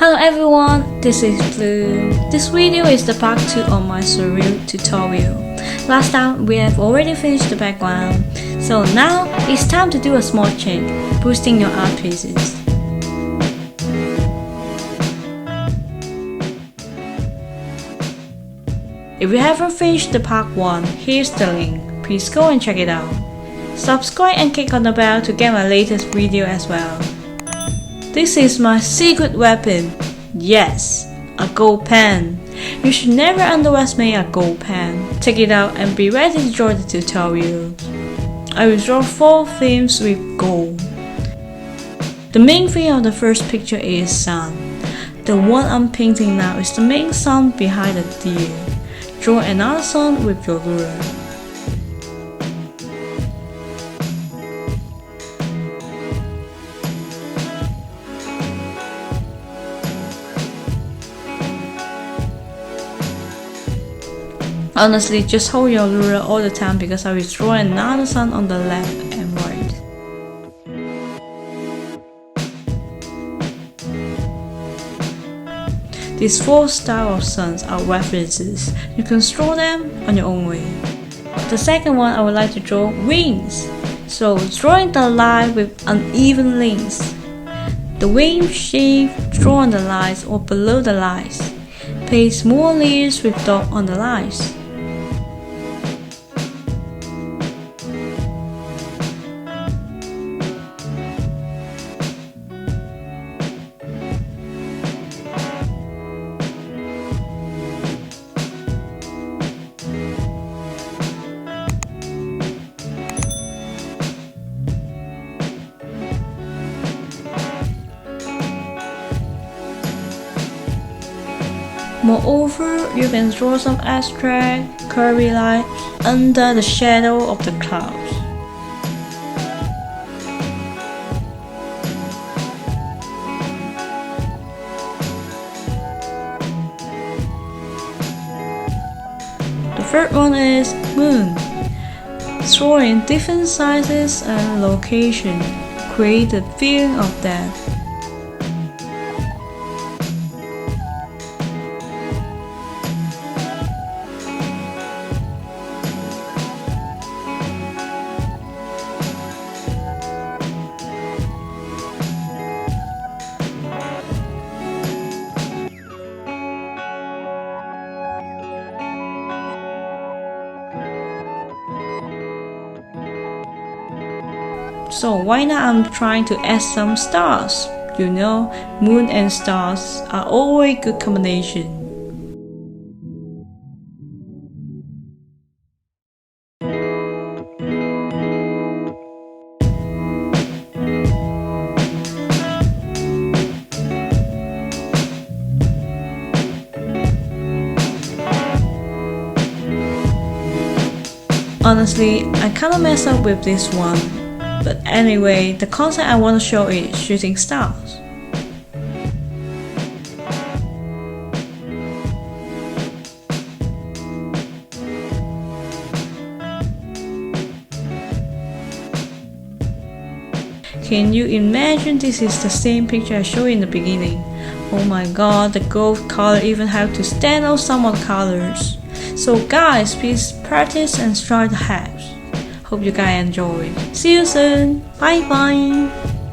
Hello everyone, this is Blue. This video is the part 2 of my Surreal tutorial. Last time we have already finished the background, so now it's time to do a small change, boosting your art pieces. If you haven't finished the part 1, here's the link. Please go and check it out. Subscribe and click on the bell to get my latest video as well. This is my secret weapon. Yes, a gold pen. You should never underestimate a gold pen. Take it out and be ready to draw the tutorial. I will draw 4 themes with gold. The main theme of the first picture is sun. The one I'm painting now is the main sun behind the deer. Draw another sun with your ruler. Honestly, just hold your ruler all the time because I will draw another sun on the left and right. These 4 styles of suns are references. You can draw them on your own way. The second one, I would like to draw wings. So drawing the line with uneven lengths. The wing shape, draw on the lines or below the lines. Place more layers with dot on the lines. Moreover, you can draw some abstract, curvy lines under the shadow of the clouds. The third one is moon. Draw in different sizes and location. Create the feeling of that. So why not I'm trying to add some stars? You know, moon and stars are always a good combination. Honestly, I kinda messed up with this one. But anyway, the concept I want to show is shooting stars. Can you imagine this is the same picture I showed in the beginning? Oh my god, the gold color even have to stand out some of the colors. So guys, please practice and try the hacks. Hope you guys enjoyed. See you soon. Bye bye.